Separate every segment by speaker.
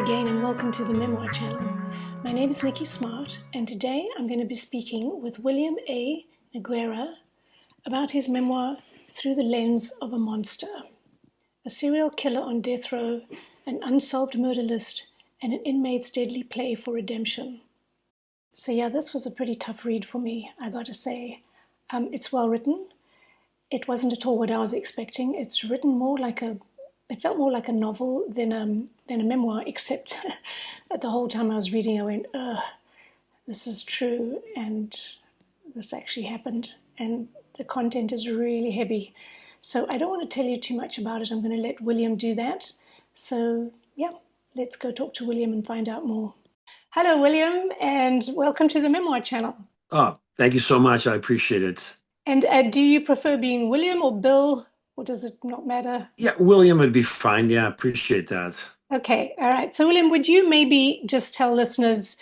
Speaker 1: again and welcome to the Memoir channel. My name is Nikki Smart and today I'm going to be speaking with William A. Noguera about his memoir, Through the Lens of a Monster. A serial killer on death row, an unsolved murder list, and an inmate's deadly play for redemption. So yeah, this was a pretty tough read for me, I gotta say. It's well written. It wasn't at all what I was expecting. It's written more like it felt more like a novel than a memoir, except that the whole time I was reading, I went, ugh, this is true, and this actually happened, and the content is really heavy. So I don't want to tell you too much about it. I'm going to let William do that. So yeah, let's go talk to William and find out more. Hello, William, and welcome to the Memoir channel.
Speaker 2: Oh, thank you so much. I appreciate it.
Speaker 1: And do you prefer being William or Bill, or does it not matter?
Speaker 2: Yeah, William would be fine. Yeah, I appreciate that.
Speaker 1: Okay, all right. So, William, would you maybe just tell listeners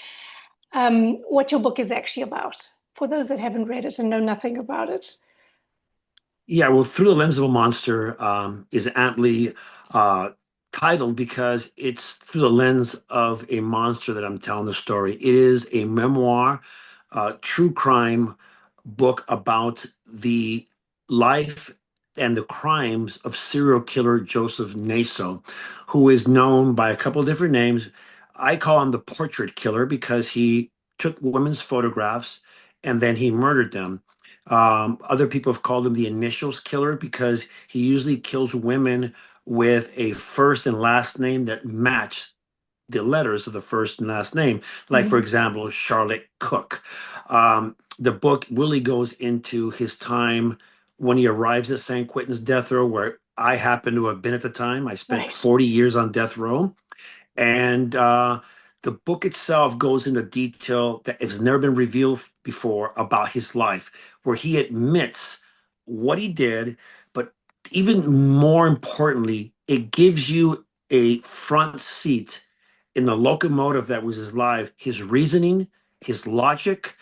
Speaker 1: what your book is actually about, for those that haven't read it and know nothing about it?
Speaker 2: Yeah, well, Through the Lens of a Monster is aptly titled because it's through the lens of a monster that I'm telling the story. It is a memoir, true crime book about the life and the crimes of serial killer Joseph Naso, who is known by a couple of different names. I call him the portrait killer because he took women's photographs and then he murdered them. Other people have called him the initials killer because he usually kills women with a first and last name that match the letters of the first and last name. Like, for
Speaker 1: Mhm.
Speaker 2: example, Charlotte Cook. The book really goes into his time when he arrives at San Quentin's death row, where I happen to have been at the time. I spent
Speaker 1: Right.
Speaker 2: 40 years on death row. And the book itself goes into detail that has never been revealed before about his life, where he admits what he did, but even more importantly, it gives you a front seat in the locomotive that was his life, his reasoning, his logic,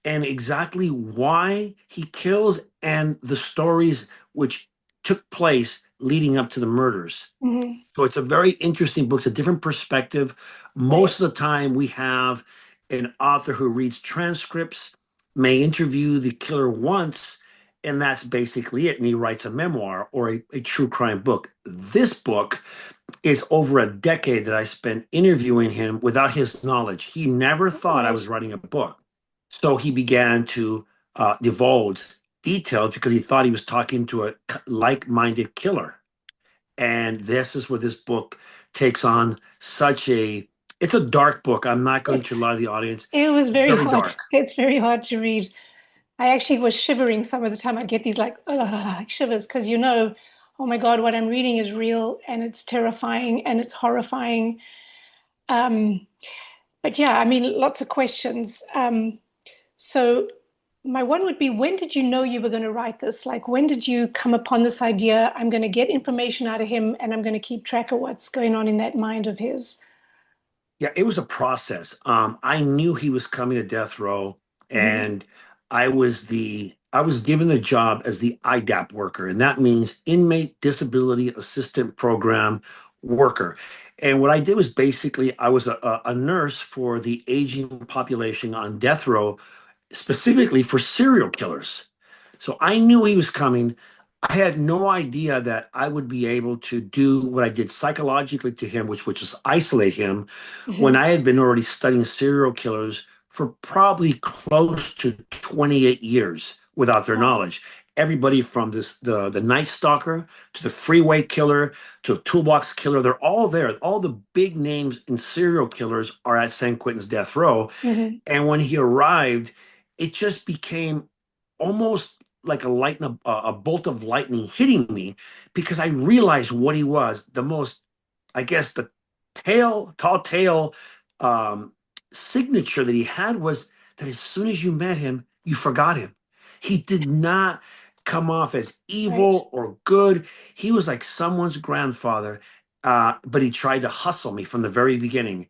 Speaker 2: and exactly why he kills and the stories which took place leading up to the murders.
Speaker 1: Mhm.
Speaker 2: So it's a very interesting book. It's a different perspective.
Speaker 1: Right.
Speaker 2: Most of the time, we have an author who reads transcripts, may interview the killer once, and that's basically it. And he writes a memoir or a true crime book. This book is over a decade that I spent interviewing him without his knowledge. He never thought I
Speaker 1: Right.
Speaker 2: was writing a book. So he began to divulge details because he thought he was talking to a like-minded killer. And this is where this book takes on such a, it's a dark book. I'm not going to
Speaker 1: It's
Speaker 2: lie to the audience.
Speaker 1: it was very
Speaker 2: Very
Speaker 1: hard.
Speaker 2: dark.
Speaker 1: It's very hard to read. I actually was shivering some of the time. I'd get these like shivers because oh my God, what I'm reading is real and it's terrifying and it's horrifying. Um, but yeah, I mean, lots of questions. So my one would be, when did you know you were going to write this? Like, when did you come upon this idea? I'm going to get information out of him and I'm going to keep track of what's going on in that mind of his.
Speaker 2: Yeah, it was a process. I knew he was coming to death row,
Speaker 1: Hmm.
Speaker 2: and I was given the job as the IDAP worker, and that means inmate disability assistant program worker. And what I did was basically I was a nurse for the aging population on death row, specifically for serial killers. So I knew he was coming. I had no idea that I would be able to do what I did psychologically to him, which was isolate him when
Speaker 1: Hmm.
Speaker 2: I had been already studying serial killers for probably close to 28 years without their
Speaker 1: Wow.
Speaker 2: knowledge. Everybody from the Night Stalker to the freeway killer to a toolbox killer, they're all there. All the big names in serial killers are at San Quentin's death row.
Speaker 1: Hmm.
Speaker 2: And when he arrived, it just became almost like a bolt of lightning hitting me because I realized what he was. The most, I guess, the tall tale um, signature that he had was that as soon as you met him, you forgot him. He did not come off as
Speaker 1: Right.
Speaker 2: evil or good. He was like someone's grandfather, but he tried to hustle me from the very beginning.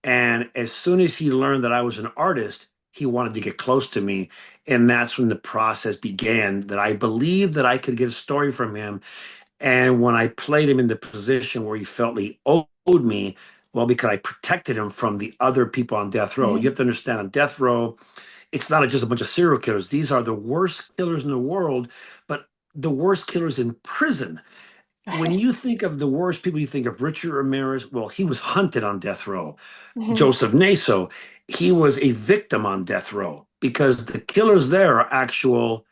Speaker 2: And as soon as he learned that I was an artist, he wanted to get close to me. And that's when the process began that I believed that I could get a story from him. And when I played him in the position where he felt he owed me, Well, because I protected him from the other people on death row. You
Speaker 1: Hmm.
Speaker 2: have to understand, on death row, it's not just a bunch of serial killers. These are the worst killers in the world, but the worst killers in prison. When
Speaker 1: Right.
Speaker 2: you think of the worst people, you think of Richard Ramirez. Well, he was hunted on death row.
Speaker 1: Hmm.
Speaker 2: Joseph Naso, he was a victim on death row because the killers there are actual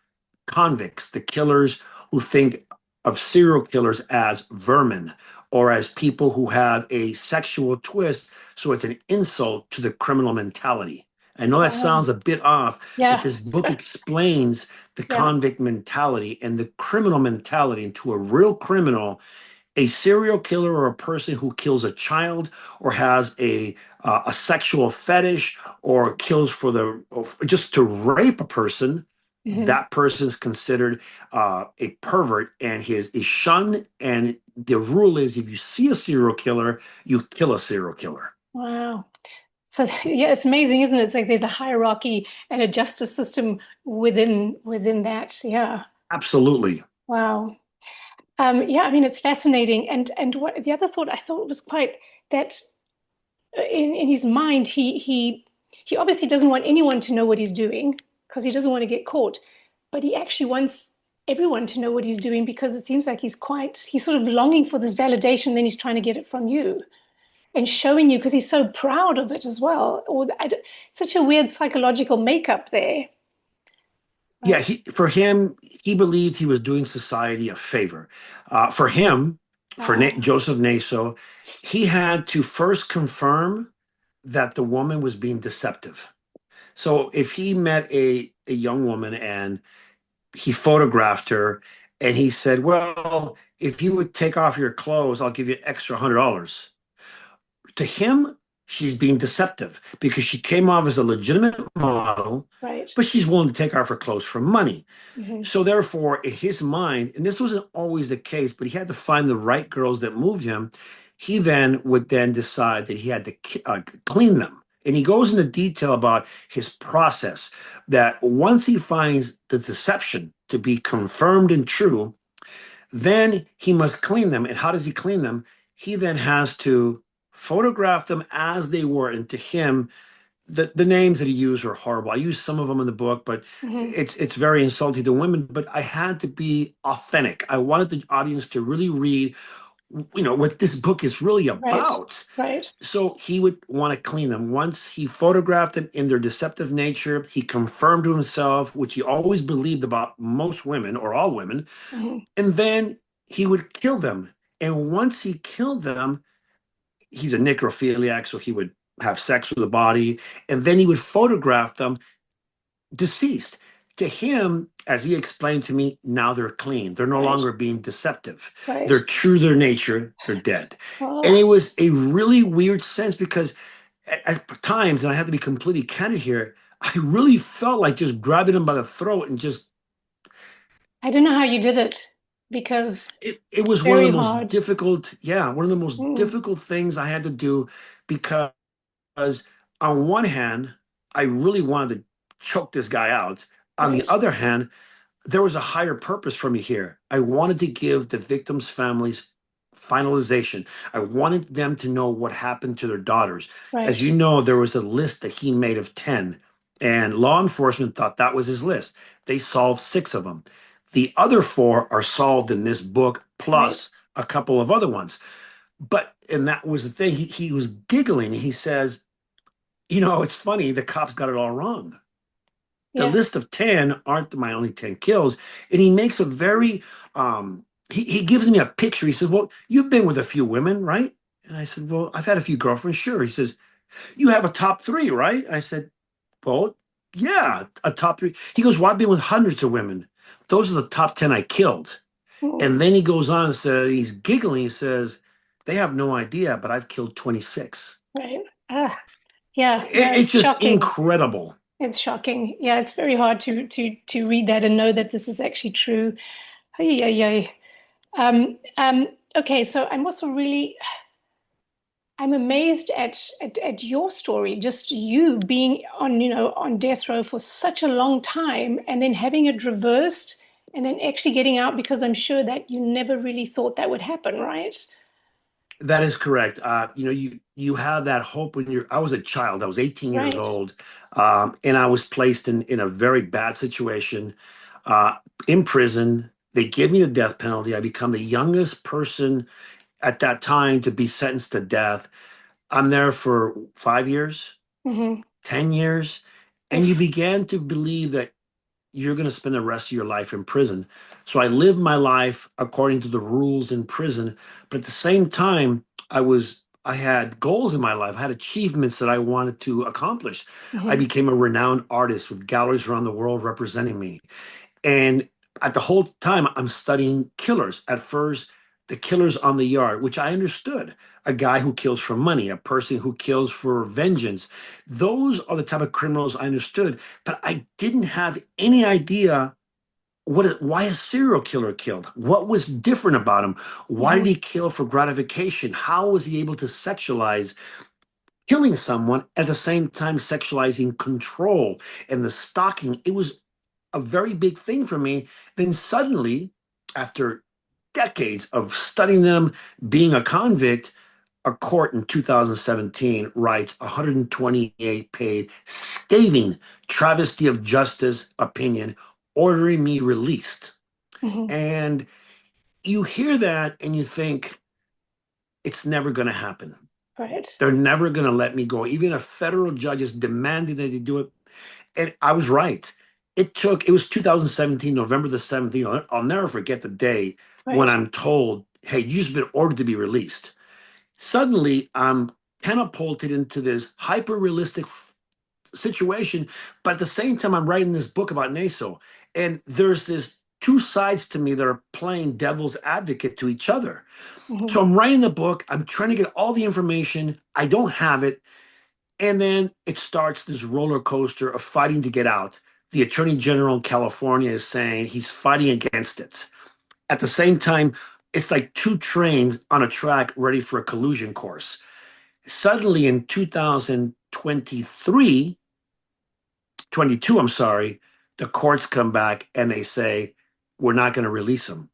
Speaker 2: convicts, the killers who think of serial killers as vermin or as people who have a sexual twist. So it's an insult to the criminal mentality. I know that
Speaker 1: Wow.
Speaker 2: sounds a bit off, but
Speaker 1: Yeah.
Speaker 2: this book explains the
Speaker 1: Yeah.
Speaker 2: convict mentality and the criminal mentality into a real criminal, a serial killer or a person who kills a child or has a sexual fetish or kills for the or just to rape a person.
Speaker 1: Hmm.
Speaker 2: That person is considered a pervert and his is shunned. And the rule is, if you see a serial killer, you kill a serial killer.
Speaker 1: Wow. So yeah, it's amazing, isn't it? It's like there's a hierarchy and a justice system within that. Yeah.
Speaker 2: Absolutely.
Speaker 1: Wow. Yeah, I mean it's fascinating. And what the other thought I thought was quite that in his mind he obviously doesn't want anyone to know what he's doing because he doesn't want to get caught, but he actually wants everyone to know what he's doing because it seems like he's sort of longing for this validation, then he's trying to get it from you and showing you because he's so proud of it as well. Such a weird psychological makeup there.
Speaker 2: Yeah,
Speaker 1: But
Speaker 2: for him, he believed he was doing society a favor. For him, for
Speaker 1: uh,
Speaker 2: Joseph Naso, he had to first confirm that the woman was being deceptive. So if he met a young woman and he photographed her and he said, "Well, if you would take off your clothes, I'll give you extra $100." To him, she's being deceptive because she came off as a legitimate model,
Speaker 1: right.
Speaker 2: but she's willing to take off her clothes for money.
Speaker 1: Hmm.
Speaker 2: So therefore, in his mind, and this wasn't always the case, but he had to find the right girls that moved him. He then would then decide that he had to clean them. And he goes into detail about his process that once he finds the deception to be confirmed and true, then he must clean them. And how does he clean them? He then has to photograph them as they were. And to him, the names that he used were horrible. I used some of them in the book, but
Speaker 1: Hmm.
Speaker 2: it's very insulting to women. But I had to be authentic. I wanted the audience to really read, what this book is really
Speaker 1: Right.
Speaker 2: about.
Speaker 1: Right.
Speaker 2: So he would want to clean them. Once he photographed them in their deceptive nature, he confirmed to himself, which he always believed about most women or all women,
Speaker 1: Hmm.
Speaker 2: and then he would kill them. And once he killed them, he's a necrophiliac, so he would have sex with the body, and then he would photograph them deceased. To him, as he explained to me, now they're clean. They're no
Speaker 1: Right.
Speaker 2: longer being deceptive.
Speaker 1: Right.
Speaker 2: They're true to their nature. They're dead. And
Speaker 1: Oh,
Speaker 2: it was a really weird sense because at times, and I have to be completely candid here, I really felt like just grabbing him by the throat and just
Speaker 1: I don't know how you did it because
Speaker 2: it
Speaker 1: it's
Speaker 2: was one of the
Speaker 1: very
Speaker 2: most
Speaker 1: hard.
Speaker 2: difficult, yeah, one of the most
Speaker 1: Mm.
Speaker 2: difficult things I had to do because on one hand, I really wanted to choke this guy out. On the
Speaker 1: Right.
Speaker 2: other hand, there was a higher purpose for me here. I wanted to give the victims' families finalization. I wanted them to know what happened to their daughters. As
Speaker 1: Right.
Speaker 2: you know, there was a list that he made of 10, and law enforcement thought that was his list. They solved 6 of them. The other 4 are solved in this book,
Speaker 1: Right.
Speaker 2: plus a couple of other ones. And that was the thing. He was giggling. He says, it's funny, the cops got it all wrong. The
Speaker 1: Yeah.
Speaker 2: list of 10 aren't my only 10 kills. And he makes a very, he gives me a picture. He says, "Well, you've been with a few women, right?" And I said, "Well, I've had a few girlfriends, sure." He says, "You have a top 3, right?" I said, "Well, yeah, a top 3." He goes, "Well, I've been with hundreds of women. Those are the top 10 I killed."
Speaker 1: Mm.
Speaker 2: And then he goes on and says, he's giggling. He says, "They have no idea, but I've killed 26."
Speaker 1: Right. Ah, yeah. No,
Speaker 2: It's
Speaker 1: it's
Speaker 2: just
Speaker 1: shocking.
Speaker 2: incredible.
Speaker 1: It's shocking. Yeah, it's very hard to read that and know that this is actually true. Ay, ay, ay. Okay, so I'm amazed at your story, just you being on death row for such a long time and then having it reversed and then actually getting out because I'm sure that you never really thought that would happen, right?
Speaker 2: That is correct. You have that hope when I was a child. I was 18 years
Speaker 1: Right.
Speaker 2: old, and I was placed in a very bad situation, uh, in prison. They give me the death penalty. I become the youngest person at that time to be sentenced to death. I'm there for 5 years,
Speaker 1: Hmm.
Speaker 2: 10 years, and you
Speaker 1: Oof.
Speaker 2: began to believe that you're going to spend the rest of your life in prison. So I lived my life according to the rules in prison, but at the same time, I had goals in my life. I had achievements that I wanted to accomplish. I
Speaker 1: Hmm.
Speaker 2: became a renowned artist with galleries around the world representing me. And at the whole time, I'm studying killers. At first, the killers on the yard, which I understood. A guy who kills for money, a person who kills for vengeance. Those are the type of criminals I understood, but I didn't have any idea why a serial killer killed. What was different about him? Why did
Speaker 1: Hmm.
Speaker 2: he kill for gratification? How was he able to sexualize killing someone at the same time sexualizing control and the stalking? It was a very big thing for me. Then suddenly, after decades of studying them, being a convict, a court in 2017 writes 128-page scathing travesty of justice opinion, ordering me released.
Speaker 1: Hmm.
Speaker 2: And you hear that and you think, it's never going to happen.
Speaker 1: Right.
Speaker 2: They're never going to let me go. Even a federal judge is demanding that they do it. And I was right. It was 2017, November the 17th. I'll never forget the day when
Speaker 1: Right.
Speaker 2: I'm told, hey, you've been ordered to be released. Suddenly, I'm catapulted into this hyper realistic situation. But at the same time, I'm writing this book about Naso. And there's this two sides to me that are playing devil's advocate to each other.
Speaker 1: Hmm.
Speaker 2: So I'm writing the book, I'm trying to get all the information. I don't have it. And then it starts this roller coaster of fighting to get out. The Attorney General in California is saying he's fighting against it. At the same time, it's like two trains on a track ready for a collision course. Suddenly in 2023, 22, I'm sorry, the courts come back and they say, we're not going to release him.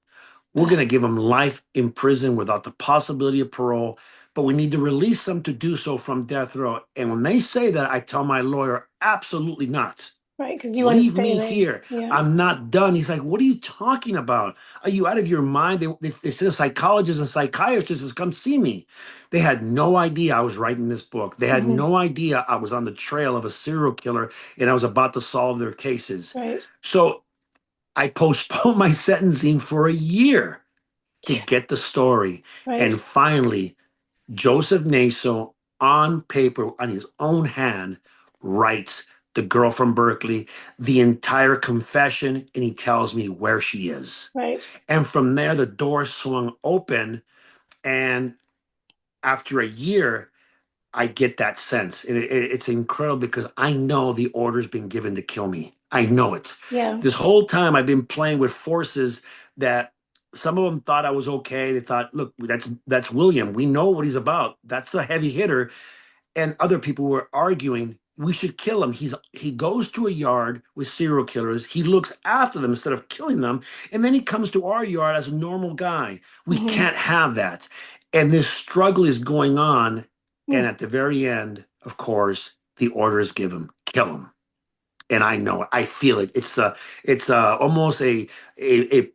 Speaker 2: We're going to give him life in prison without the possibility of parole, but we need to release him to do so from death row. And when they say that, I tell my lawyer, absolutely not.
Speaker 1: Right. Because you want to
Speaker 2: Leave
Speaker 1: stay
Speaker 2: me
Speaker 1: there.
Speaker 2: here.
Speaker 1: Yeah.
Speaker 2: I'm not done. He's like, what are you talking about? Are you out of your mind? They sent a psychologist and psychiatrist to come see me. They had no idea I was writing this book. They had
Speaker 1: Hmm.
Speaker 2: no idea I was on the trail of a serial killer and I was about to solve their cases.
Speaker 1: Right.
Speaker 2: So I postponed my sentencing for a year to get the story.
Speaker 1: Right.
Speaker 2: And finally, Joseph Naso, on paper, on his own hand, writes the girl from Berkeley the entire confession, and he tells me where she is.
Speaker 1: Right.
Speaker 2: And from there, the door swung open. And after a year, I get that sense. And it's incredible because I know the order's been given to kill me. I know it.
Speaker 1: Yeah.
Speaker 2: This whole time I've been playing with forces that some of them thought I was okay. They thought, look, that's William. We know what he's about. That's a heavy hitter. And other people were arguing we should kill him. He goes to a yard with serial killers. He looks after them instead of killing them, and then he comes to our yard as a normal guy. We
Speaker 1: Hmm.
Speaker 2: can't have that. And this struggle is going on. And at the very end, of course, the order is given: kill him. And I know it. I feel it. It's almost a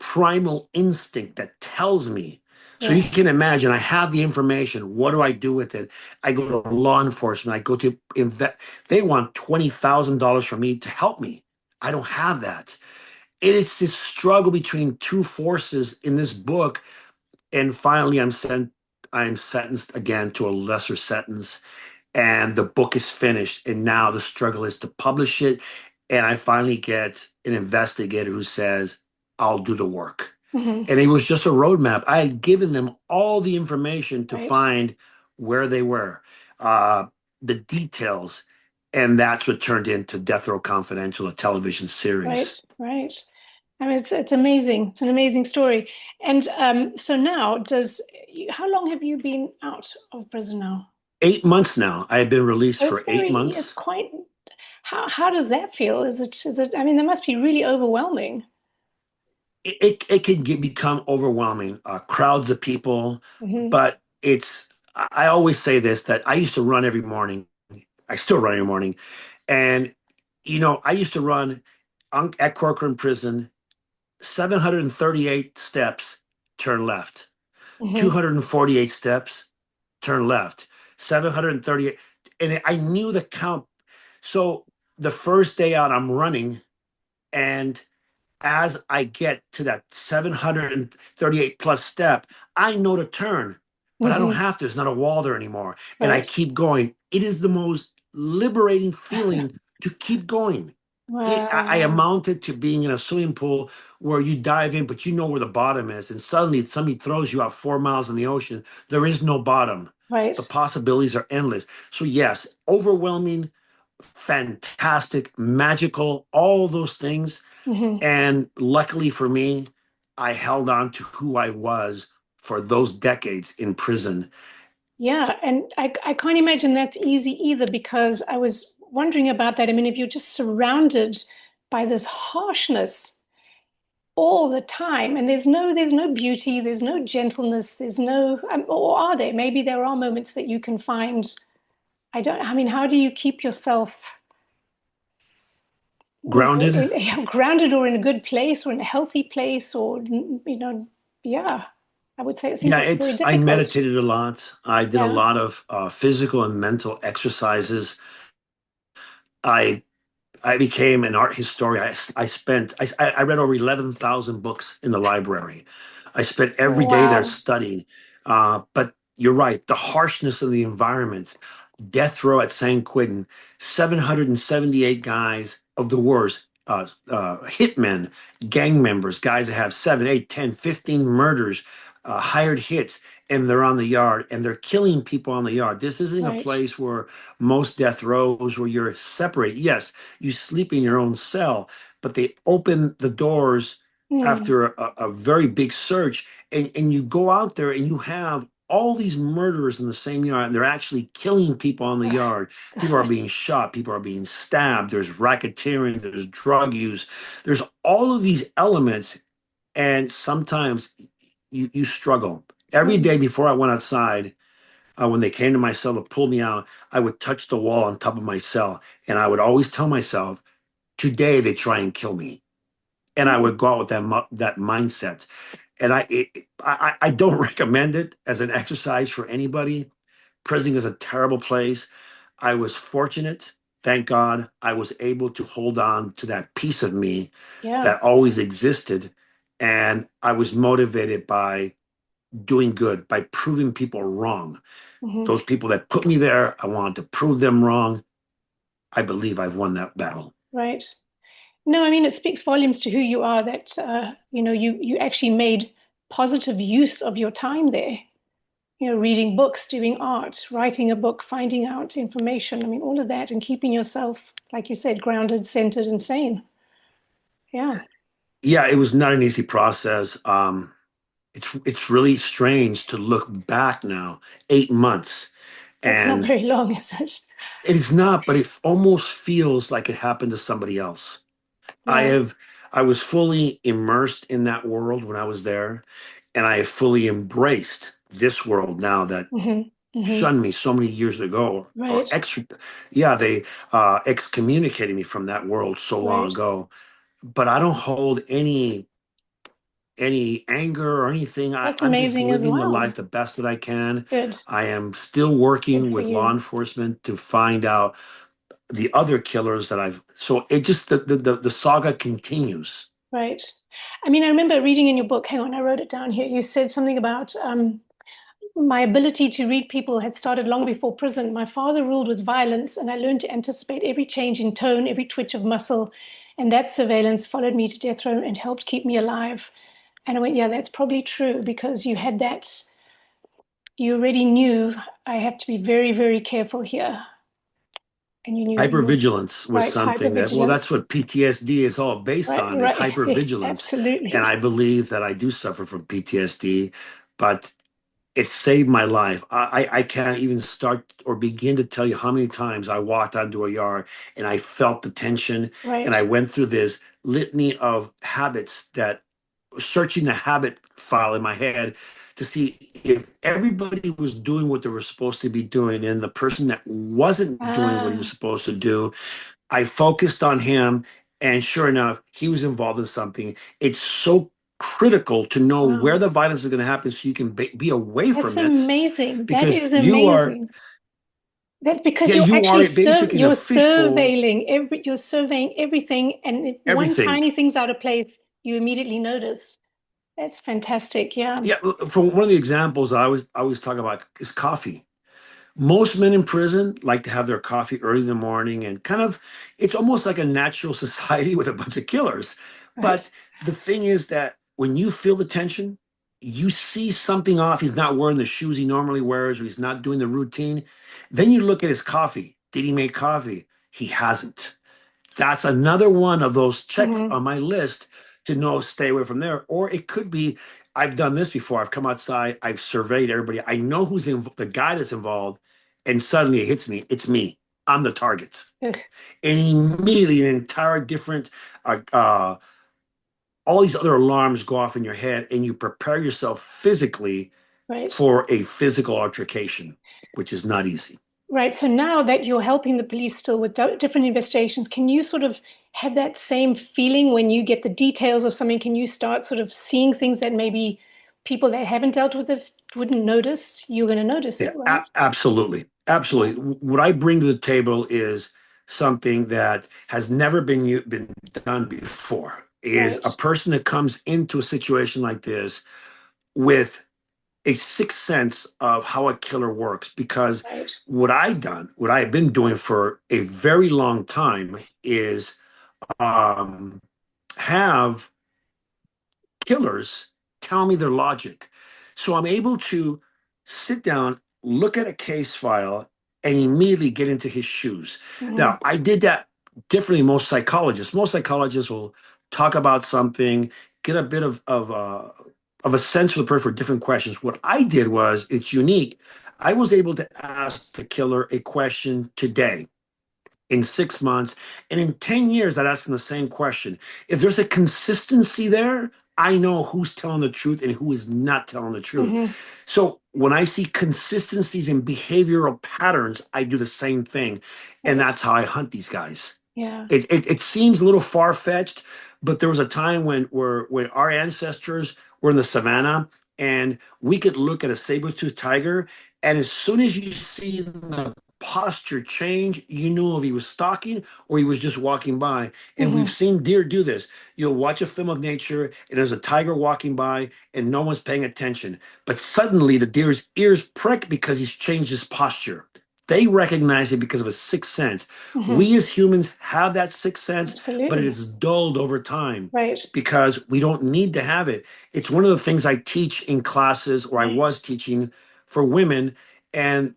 Speaker 2: primal instinct that tells me. So you
Speaker 1: Yes.
Speaker 2: can imagine, I have the information. What do I do with it? I go to law enforcement. I go to invest. They want $20,000 from me to help me. I don't have that. And it's this struggle between two forces in this book. And finally, I'm sentenced again to a lesser sentence, and the book is finished. And now the struggle is to publish it. And I finally get an investigator who says, I'll do the work.
Speaker 1: Hmm.
Speaker 2: And it was just a roadmap. I had given them all the information to
Speaker 1: Right.
Speaker 2: find where they were, uh, the details. And that's what turned into Death Row Confidential, a television
Speaker 1: Right.
Speaker 2: series.
Speaker 1: Right. I mean, it's amazing. It's an amazing story. And so now, how long have you been out of prison now?
Speaker 2: 8 months now. I had been released
Speaker 1: So it's
Speaker 2: for eight
Speaker 1: it's
Speaker 2: months.
Speaker 1: quite, how does that feel? I mean, that must be really overwhelming.
Speaker 2: It can become overwhelming, crowds of people,
Speaker 1: Hmm.
Speaker 2: but I always say this, that I used to run every morning. I still run every morning. And, I used to run at Corcoran Prison, 738 steps, turn left.
Speaker 1: Hmm.
Speaker 2: 248 steps, turn left. 738. And I knew the count. So the first day out, I'm running. And as I get to that 738 plus step, I know to turn, but I don't
Speaker 1: Hmm.
Speaker 2: have to. There's not a wall there anymore. And I
Speaker 1: Right.
Speaker 2: keep going. It is the most liberating feeling to keep going. I
Speaker 1: Wow.
Speaker 2: amounted to being in a swimming pool where you dive in, but you know where the bottom is. And suddenly somebody throws you out 4 miles in the ocean. There is no bottom.
Speaker 1: Right.
Speaker 2: The possibilities are endless. So, yes, overwhelming, fantastic, magical, all those things.
Speaker 1: Hmm.
Speaker 2: And luckily for me, I held on to who I was for those decades in prison.
Speaker 1: Yeah, and I can't imagine that's easy either because I was wondering about that. I mean, if you're just surrounded by this harshness all the time, and there's no beauty, there's no gentleness, there's no, or are there? Maybe there are moments that you can find. I mean, how do you keep yourself,
Speaker 2: Grounded.
Speaker 1: grounded or in a good place or in a healthy place or, yeah, I think
Speaker 2: Yeah,
Speaker 1: that's very
Speaker 2: I
Speaker 1: difficult.
Speaker 2: meditated a lot. I did a
Speaker 1: Yeah.
Speaker 2: lot of physical and mental exercises. I I became an art historian. I read over 11,000 books in the library. I spent every day there
Speaker 1: Wow.
Speaker 2: studying. But you're right, the harshness of the environment, death row at San Quentin, 778 guys of the worst, hitmen, gang members, guys that have 7, 8, 10, 15 murders, hired hits, and they're on the yard and they're killing people on the yard. This isn't a
Speaker 1: Right.
Speaker 2: place where most death rows where you're separate. Yes, you sleep in your own cell, but they open the doors
Speaker 1: Mm.
Speaker 2: after a very big search, and you go out there and you have all these murderers in the same yard, and they're actually killing people on the
Speaker 1: Ah,
Speaker 2: yard. People are
Speaker 1: God.
Speaker 2: being shot, people are being stabbed, there's racketeering, there's drug use, there's all of these elements, and sometimes you struggle. Every
Speaker 1: Mm.
Speaker 2: day before I went outside, when they came to my cell to pull me out, I would touch the wall on top of my cell, and I would always tell myself, today they try and kill me. And I
Speaker 1: Mm.
Speaker 2: would go out with that mindset. And I don't recommend it as an exercise for anybody. Prison is a terrible place. I was fortunate, thank God, I was able to hold on to that piece of me
Speaker 1: Yeah.
Speaker 2: that always existed. And I was motivated by doing good, by proving people wrong.
Speaker 1: Hmm.
Speaker 2: Those people that put me there, I wanted to prove them wrong. I believe I've won that battle.
Speaker 1: Right. No, I mean, it speaks volumes to who you are that, you actually made positive use of your time there. Reading books, doing art, writing a book, finding out information. I mean, all of that and keeping yourself, like you said, grounded, centered, and sane. Yeah.
Speaker 2: Yeah, it was not an easy process. It's really strange to look back now, 8 months,
Speaker 1: That's not
Speaker 2: and
Speaker 1: very long, is it?
Speaker 2: it is not, but it almost feels like it happened to somebody else. I
Speaker 1: Yeah.
Speaker 2: have, I was fully immersed in that world when I was there, and I have fully embraced this world now that
Speaker 1: Hmm. Hmm.
Speaker 2: shunned me so many years ago, or
Speaker 1: Right.
Speaker 2: yeah, they excommunicated me from that world so long
Speaker 1: Right.
Speaker 2: ago. But I don't hold any anger or anything.
Speaker 1: That's
Speaker 2: I'm just
Speaker 1: amazing as
Speaker 2: living the life
Speaker 1: well.
Speaker 2: the best that I can.
Speaker 1: Good.
Speaker 2: I am still
Speaker 1: Good
Speaker 2: working
Speaker 1: for
Speaker 2: with law
Speaker 1: you.
Speaker 2: enforcement to find out the other killers that I've. So it just the saga continues.
Speaker 1: Right. I mean, I remember reading in your book, hang on, I wrote it down here. You said something about my ability to read people had started long before prison. My father ruled with violence, and I learned to anticipate every change in tone, every twitch of muscle. And that surveillance followed me to death row and helped keep me alive. And I went, yeah, that's probably true because you had that, you already knew I have to be very, very careful here. And you knew,
Speaker 2: Hypervigilance was
Speaker 1: right,
Speaker 2: something that, well,
Speaker 1: hypervigilance.
Speaker 2: that's what PTSD is all based
Speaker 1: Right,
Speaker 2: on, is
Speaker 1: right,
Speaker 2: hypervigilance. And
Speaker 1: absolutely.
Speaker 2: I believe that I do suffer from PTSD, but it saved my life. I can't even start or begin to tell you how many times I walked onto a yard and I felt the tension, and
Speaker 1: Right.
Speaker 2: I went through this litany of habits that searching the habit file in my head to see if everybody was doing what they were supposed to be doing and the person that wasn't doing what he was
Speaker 1: Ah,
Speaker 2: supposed to do, I focused on him, and sure enough, he was involved in something. It's so critical to know where
Speaker 1: wow.
Speaker 2: the violence is going to happen so you can be away
Speaker 1: That's
Speaker 2: from it,
Speaker 1: amazing. That
Speaker 2: because
Speaker 1: is
Speaker 2: you are,
Speaker 1: amazing. That's because
Speaker 2: yeah,
Speaker 1: you're
Speaker 2: you
Speaker 1: actually
Speaker 2: are basically in a fishbowl,
Speaker 1: you're surveying everything, and if one
Speaker 2: everything.
Speaker 1: tiny thing's out of place, you immediately notice. That's fantastic. Yeah.
Speaker 2: Yeah, from one of the examples I always talk about is coffee. Most men in prison like to have their coffee early in the morning, and kind of, it's almost like a natural society with a bunch of killers.
Speaker 1: Right.
Speaker 2: But the thing is that when you feel the tension, you see something off. He's not wearing the shoes he normally wears, or he's not doing the routine. Then you look at his coffee. Did he make coffee? He hasn't. That's another one of those check
Speaker 1: Hmm.
Speaker 2: on my list to know, stay away from there. Or it could be, I've done this before. I've come outside, I've surveyed everybody. I know who's the guy that's involved, and suddenly it hits me. It's me. I'm the target.
Speaker 1: Ugh,
Speaker 2: And immediately an entire different, all these other alarms go off in your head, and you prepare yourself physically
Speaker 1: right.
Speaker 2: for a physical altercation, which is not easy.
Speaker 1: Right. So now that you're helping the police still with different investigations, can you sort of have that same feeling when you get the details of something? Can you start sort of seeing things that maybe people that haven't dealt with this wouldn't notice? You're going to notice it,
Speaker 2: Yeah,
Speaker 1: right?
Speaker 2: absolutely.
Speaker 1: Yeah.
Speaker 2: Absolutely. What I bring to the table is something that has never been done before. Is
Speaker 1: Right.
Speaker 2: a person that comes into a situation like this with a sixth sense of how a killer works. Because
Speaker 1: Right.
Speaker 2: what I have been doing for a very long time is um, have killers tell me their logic. So I'm able to sit down, look at a case file, and immediately get into his shoes.
Speaker 1: Hmm.
Speaker 2: Now, I did that differently than most psychologists. Most psychologists will talk about something, get a bit of a sense for the person for different questions. What I did was, it's unique. I was able to ask the killer a question today, in 6 months, and in 10 years, I'd ask them the same question. If there's a consistency there, I know who's telling the truth and who is not telling the truth.
Speaker 1: Hmm.
Speaker 2: So when I see consistencies in behavioral patterns, I do the same thing. And
Speaker 1: Right.
Speaker 2: that's how I hunt these guys.
Speaker 1: Yeah.
Speaker 2: It seems a little far-fetched, but there was a time when our ancestors were in the savannah, and we could look at a saber-toothed tiger, and as soon as you see the posture change, you knew if he was stalking or he was just walking by. And we've
Speaker 1: Hmm.
Speaker 2: seen deer do this. You'll watch a film of nature, and there's a tiger walking by, and no one's paying attention. But suddenly the deer's ears prick because he's changed his posture. They recognize it because of a sixth sense.
Speaker 1: Hmm.
Speaker 2: We as humans have that sixth sense, but it
Speaker 1: Absolutely.
Speaker 2: is dulled over time
Speaker 1: Right.
Speaker 2: because we don't need to have it. It's one of the things I teach in classes, or I
Speaker 1: Right.
Speaker 2: was teaching for women. And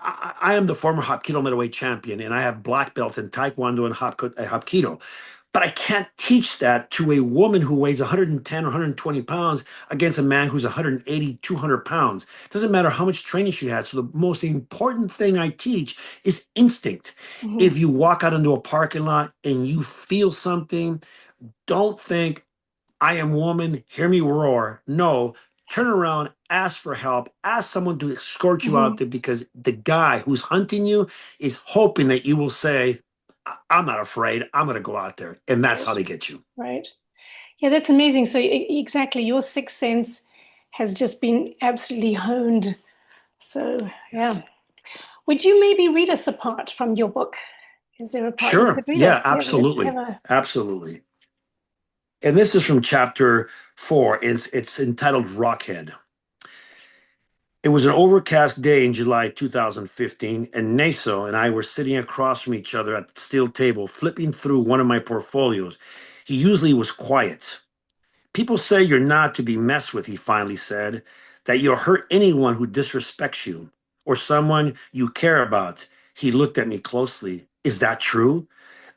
Speaker 2: I am the former Hapkido middleweight champion, and I have black belts in Taekwondo and Hapkido. But I can't teach that to a woman who weighs 110 or 120 pounds against a man who's 180, 200 pounds. It doesn't matter how much training she has. So the most important thing I teach is instinct.
Speaker 1: Hmm.
Speaker 2: If you walk out into a parking lot and you feel something, don't think, I am woman, hear me roar. No, turn around, ask for help, ask someone to escort you out
Speaker 1: Hmm.
Speaker 2: there, because the guy who's hunting you is hoping that you will say, I'm not afraid. I'm going to go out there. And that's
Speaker 1: Right.
Speaker 2: how they get you.
Speaker 1: Right. Yeah, that's amazing. So exactly, your sixth sense has just been absolutely honed. So yeah.
Speaker 2: Yes.
Speaker 1: Would you maybe read us a part from your book? Is there a part you
Speaker 2: Sure.
Speaker 1: could read
Speaker 2: Yeah,
Speaker 1: us? Yeah, let's have
Speaker 2: absolutely.
Speaker 1: a.
Speaker 2: Absolutely. And this is from chapter 4. It's entitled Rockhead. It was an overcast day in July 2015, and Naso and I were sitting across from each other at the steel table, flipping through one of my portfolios. He usually was quiet. People say you're not to be messed with, he finally said, that you'll hurt anyone who disrespects you or someone you care about. He looked at me closely. Is that true?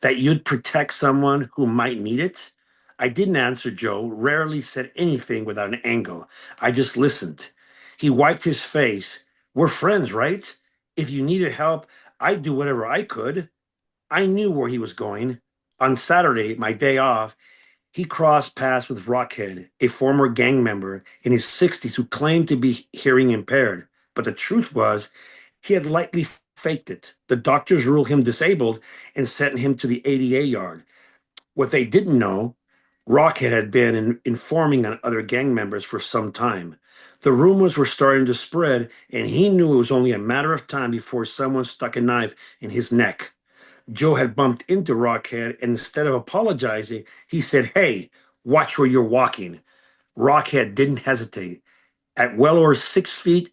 Speaker 2: That you'd protect someone who might need it? I didn't answer. Joe rarely said anything without an angle. I just listened. He wiped his face. We're friends, right? If you needed help, I'd do whatever I could. I knew where he was going. On Saturday, my day off, he crossed paths with Rockhead, a former gang member in his 60s who claimed to be hearing impaired. But the truth was, he had likely faked it. The doctors ruled him disabled and sent him to the ADA yard. What they didn't know, Rockhead had been informing on other gang members for some time. The rumors were starting to spread, and he knew it was only a matter of time before someone stuck a knife in his neck. Joe had bumped into Rockhead, and instead of apologizing, he said, "Hey, watch where you're walking." Rockhead didn't hesitate. At well over 6 feet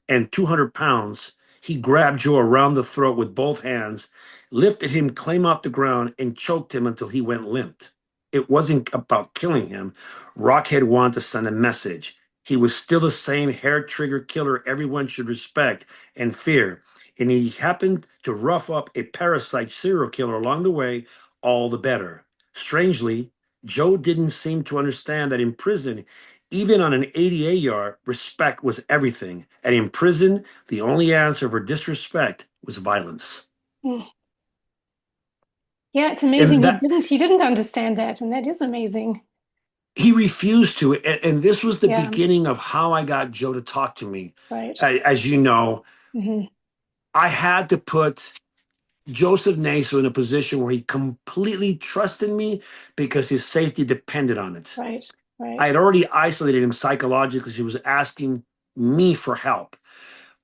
Speaker 2: and 200 pounds, he grabbed Joe around the throat with both hands, lifted him clean off the ground, and choked him until he went limp. It wasn't about killing him. Rockhead wanted to send a message. He was still the same hair trigger killer everyone should respect and fear. And he happened to rough up a parasite serial killer along the way, all the better. Strangely, Joe didn't seem to understand that in prison, even on an ADA yard, respect was everything. And in prison, the only answer for disrespect was violence.
Speaker 1: Mm. Yeah, it's amazing.
Speaker 2: And that
Speaker 1: He didn't understand that, and that is amazing.
Speaker 2: he refused to. And this was the
Speaker 1: Yeah,
Speaker 2: beginning of how I got Joe to talk to me.
Speaker 1: right.
Speaker 2: As you know,
Speaker 1: Hmm.
Speaker 2: I had to put Joseph Naso in a position where he completely trusted me because his safety depended on it.
Speaker 1: Right,
Speaker 2: I
Speaker 1: right,
Speaker 2: had already isolated him psychologically because he was asking me for help,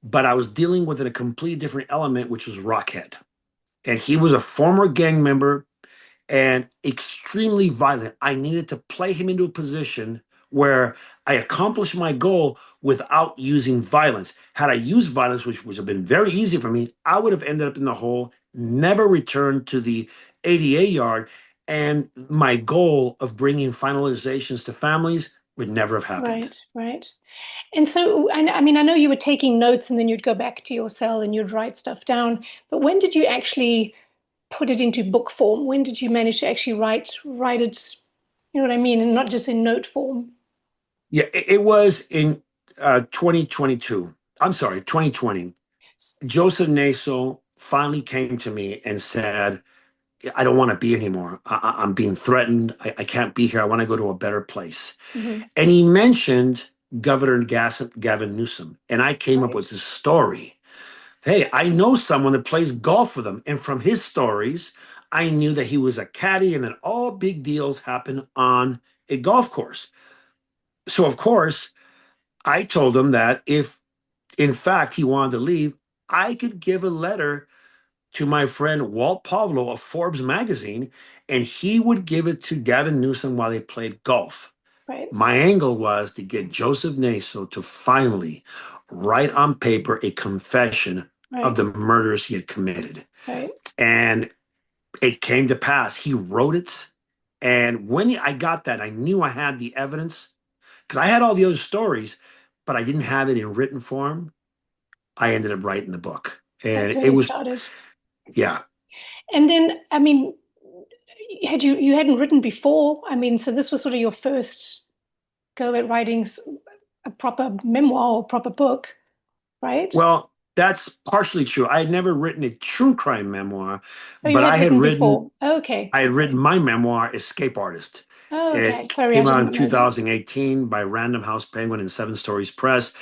Speaker 2: but I was dealing with a completely different element, which was Rockhead. And he was a former gang member and extremely violent. I needed to play him into a position where I accomplished my goal without using violence. Had I used violence, which would have been very easy for me, I would have ended up in the hole, never returned to the ADA yard, and my goal of bringing finalizations to families would never have happened.
Speaker 1: right, right. And so, I mean, I know you were taking notes and then you'd go back to your cell and you'd write stuff down, but when did you actually put it into book form? When did you manage to actually write it, you know what I mean, and not just in note form?
Speaker 2: Yeah, it was in 2022. I'm sorry, 2020. Joseph Naso finally came to me and said, "I don't want to be anymore. I'm being threatened. I can't be here. I want to go to a better place."
Speaker 1: Hmm.
Speaker 2: And he mentioned Governor Gavin Newsom. And I came up
Speaker 1: Right,
Speaker 2: with this story. Hey, I know someone that plays golf with him. And from his stories, I knew that he was a caddy and that all big deals happen on a golf course. So, of course, I told him that if, in fact, he wanted to leave, I could give a letter to my friend Walt Pavlo of Forbes magazine, and he would give it to Gavin Newsom while they played golf.
Speaker 1: right,
Speaker 2: My angle was to get Joseph Naso to finally write on paper a confession of
Speaker 1: right,
Speaker 2: the murders he had committed.
Speaker 1: right,
Speaker 2: And it came to pass. He wrote it. And when I got that, I knew I had the evidence because I had all the other stories, but I didn't have it in written form. I ended up writing the book.
Speaker 1: that's
Speaker 2: And
Speaker 1: where
Speaker 2: it
Speaker 1: you
Speaker 2: was,
Speaker 1: started.
Speaker 2: yeah.
Speaker 1: And then, I mean, you hadn't written before? I mean, so this was sort of your first go at writing a proper memoir or proper book, right?
Speaker 2: Well, that's partially true. I had never written a true crime memoir,
Speaker 1: Oh, you
Speaker 2: but
Speaker 1: had written before. Oh, okay,
Speaker 2: I had
Speaker 1: okay.
Speaker 2: written my memoir, Escape Artist.
Speaker 1: Oh, okay.
Speaker 2: It
Speaker 1: Sorry, I
Speaker 2: came out
Speaker 1: did
Speaker 2: in
Speaker 1: not know that.
Speaker 2: 2018 by Random House Penguin and Seven Stories Press,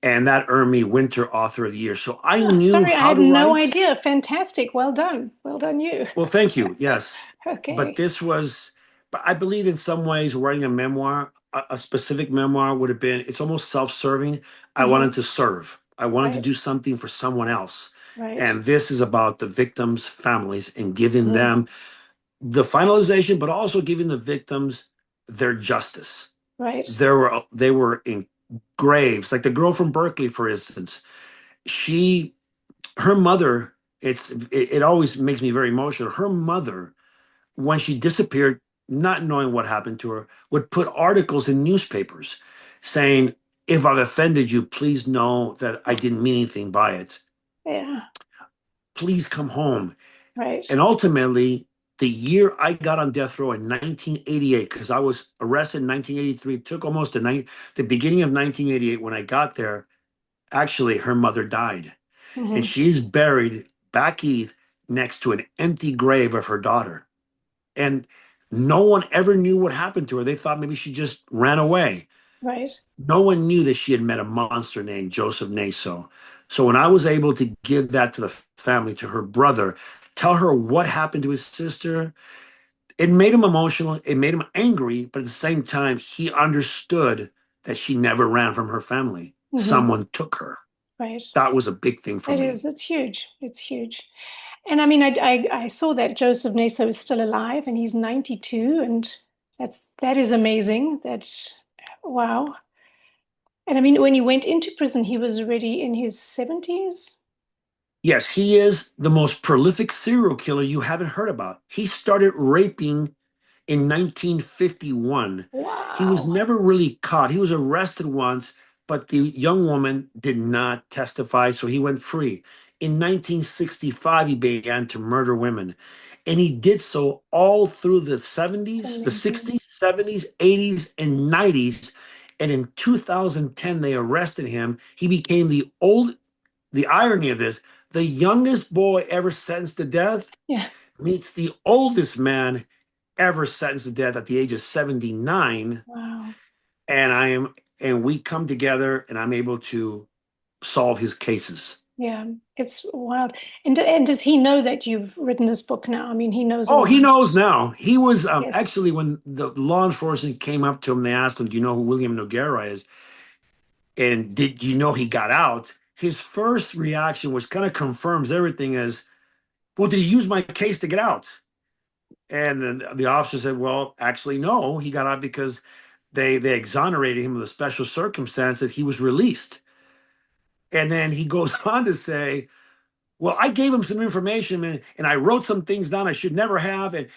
Speaker 2: and that earned me Winter Author of the Year. So I
Speaker 1: Oh,
Speaker 2: knew
Speaker 1: sorry, I
Speaker 2: how
Speaker 1: had
Speaker 2: to
Speaker 1: no
Speaker 2: write.
Speaker 1: idea. Fantastic. Well done. Well done, you.
Speaker 2: Well, thank you. Yes. But
Speaker 1: Okay.
Speaker 2: this was, but I believe in some ways writing a memoir, a specific memoir would have been, it's almost self-serving. I
Speaker 1: Hmm.
Speaker 2: wanted to serve. I wanted to
Speaker 1: Right,
Speaker 2: do something for someone else.
Speaker 1: right.
Speaker 2: And this is about the victims' families and giving
Speaker 1: Hmm.
Speaker 2: them the finalization, but also giving the victims their justice.
Speaker 1: Right.
Speaker 2: They were in graves, like the girl from Berkeley, for instance. She, her mother, it always makes me very emotional. Her mother, when she disappeared, not knowing what happened to her, would put articles in newspapers saying, "If I've offended you, please know that I didn't mean anything by it.
Speaker 1: Yeah.
Speaker 2: Please come home."
Speaker 1: Right.
Speaker 2: And ultimately, the year I got on death row in 1988, because I was arrested in 1983, it took almost the beginning of 1988 when I got there. Actually, her mother died, and
Speaker 1: Hmm.
Speaker 2: she's buried back east next to an empty grave of her daughter. And No one ever knew what happened to her. They thought maybe she just ran away.
Speaker 1: Right.
Speaker 2: No one knew that she had met a monster named Joseph Naso. So when I was able to give that to the family, to her brother, tell her what happened to his sister, it made him emotional. It made him angry, but at the same time, he understood that she never ran from her family.
Speaker 1: Hmm.
Speaker 2: Someone took her.
Speaker 1: Right.
Speaker 2: That was a big thing for
Speaker 1: It
Speaker 2: me.
Speaker 1: is. It's huge. It's huge. And I mean, I saw that Joseph Naso is still alive and he's 92, and that is amazing. That's wow. And I mean, when he went into prison, he was already in his 70s.
Speaker 2: Yes, he is the most prolific serial killer you haven't heard about. He started raping in 1951. He was
Speaker 1: Wow.
Speaker 2: never really caught. He was arrested once, but the young woman did not testify, so he went free. In 1965, he began to murder women, and he did so all through the
Speaker 1: It's
Speaker 2: 70s, the
Speaker 1: amazing.
Speaker 2: 60s, 70s, 80s, and 90s. And in 2010, they arrested him. He became the irony of this, the youngest boy ever sentenced to death
Speaker 1: Yeah.
Speaker 2: meets the oldest man ever sentenced to death at the age of 79.
Speaker 1: Wow.
Speaker 2: And and we come together and I'm able to solve his cases.
Speaker 1: Yeah. It's wild. And does he know that you've written this book now? I mean, he knows all
Speaker 2: Oh, he
Speaker 1: about it.
Speaker 2: knows now. He was
Speaker 1: Yes.
Speaker 2: actually, when the law enforcement came up to him, they asked him, "Do you know who William Noguera is? And did you know he got out?" His first reaction, which kind of confirms everything, is, "Well, did he use my case to get out?" And then the officer said, "Well, actually, no. He got out because they exonerated him with a special circumstance that he was released." And then he goes on to say, "Well, I gave him some information and I wrote some things down I should never have, and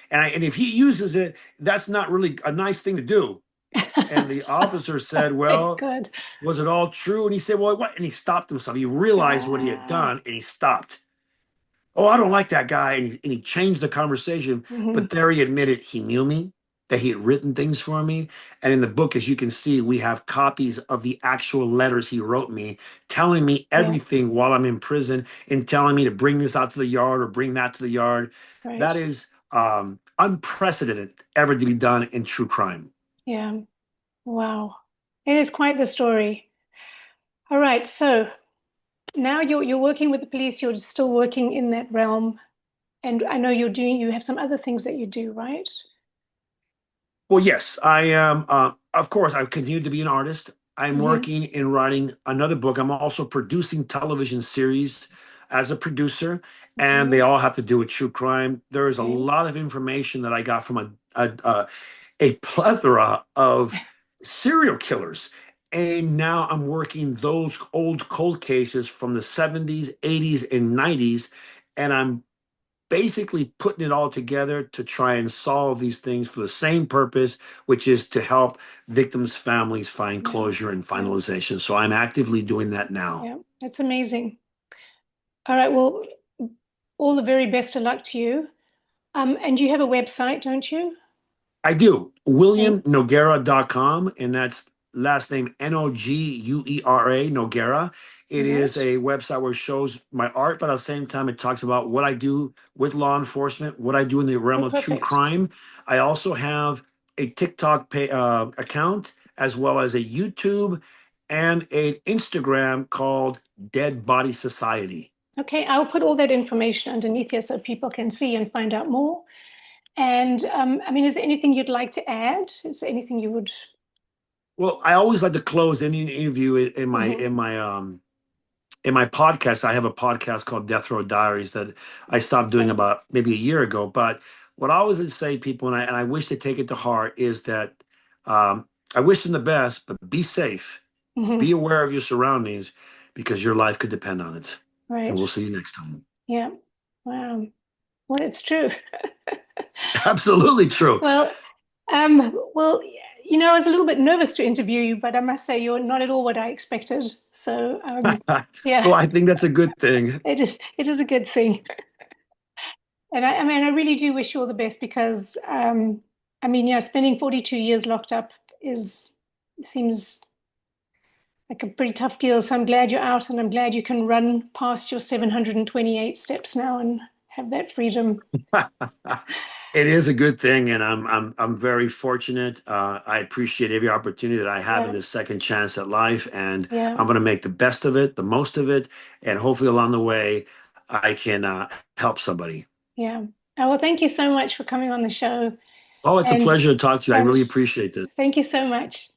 Speaker 2: if he uses it, that's not really a nice thing to do." And the officer said,
Speaker 1: Thank
Speaker 2: "Well,
Speaker 1: God.
Speaker 2: was it all true?" And he said, "Well, what?" And he stopped himself. He realized what he had
Speaker 1: Ah.
Speaker 2: done, and he stopped. "Oh, I don't like that guy." And he changed the conversation.
Speaker 1: Hmm.
Speaker 2: But there he admitted he knew me, that he had written things for me. And in the book, as you can see, we have copies of the actual letters he wrote me, telling me
Speaker 1: Yeah.
Speaker 2: everything while I'm in prison and telling me to bring this out to the yard or bring that to the yard.
Speaker 1: Right.
Speaker 2: That is unprecedented ever to be done in true crime.
Speaker 1: Yeah. Wow. It is quite the story. All right. So now you're working with the police, you're still working in that realm. And I know you have some other things that you do, right?
Speaker 2: Well, yes, I am. Of course, I continue to be an artist. I'm
Speaker 1: Hmm.
Speaker 2: working in writing another book. I'm also producing television series as a producer, and they
Speaker 1: Okay.
Speaker 2: all have to do with true crime. There is a
Speaker 1: Okay.
Speaker 2: lot of information that I got from a plethora of serial killers. And now I'm working those old cold cases from the 70s, 80s, and 90s, and I'm basically putting it all together to try and solve these things for the same purpose, which is to help victims' families find
Speaker 1: Yeah.
Speaker 2: closure and
Speaker 1: Yeah.
Speaker 2: finalization. So I'm actively doing that now.
Speaker 1: Yeah. That's amazing. All right. Well, all the very best of luck to you. And you have a website, don't you?
Speaker 2: I do.
Speaker 1: And
Speaker 2: WilliamNoguera.com, and that's last name Noguera, Noguera. It is
Speaker 1: right.
Speaker 2: a website where it shows my art, but at the same time, it talks about what I do with law enforcement, what I do in the realm
Speaker 1: Oh,
Speaker 2: of true
Speaker 1: perfect.
Speaker 2: crime. I also have a TikTok account, as well as a YouTube and an Instagram called Dead Body Society.
Speaker 1: Okay, I'll put all that information underneath here so people can see and find out more. And I mean, is there anything you'd like to add? Is there anything you would?
Speaker 2: Well, I always like to close any interview in my
Speaker 1: Mhm.
Speaker 2: in my podcast. I have a podcast called Death Row Diaries that I stopped doing
Speaker 1: Okay.
Speaker 2: about maybe a year ago. But what I always say, people, and I wish they take it to heart, is that I wish them the best, but be safe, be
Speaker 1: Hmm.
Speaker 2: aware of your surroundings, because your life could depend on it. And
Speaker 1: Right.
Speaker 2: we'll see you next time.
Speaker 1: Yeah. Wow. Well, it's true.
Speaker 2: Absolutely true.
Speaker 1: Well, well, I was a little bit nervous to interview you, but I must say you're not at all what I expected. So,
Speaker 2: Well,
Speaker 1: yeah,
Speaker 2: I think that's a good thing.
Speaker 1: it is a good thing. And I mean, I really do wish you all the best because, I mean, yeah, spending 42 years locked up is seems like a pretty tough deal. So I'm glad you're out, and I'm glad you can run past your 728 steps now and have that freedom.
Speaker 2: It is a good thing, and I'm very fortunate. I appreciate every opportunity that I have in
Speaker 1: Yeah,
Speaker 2: this second chance at life, and
Speaker 1: yeah,
Speaker 2: I'm going to make the best of it, the most of it, and hopefully along the way, I can help somebody.
Speaker 1: yeah. Well, thank you so much for coming on the show,
Speaker 2: Oh, it's a
Speaker 1: and
Speaker 2: pleasure to talk to you. I
Speaker 1: and
Speaker 2: really appreciate this.
Speaker 1: thank you so much.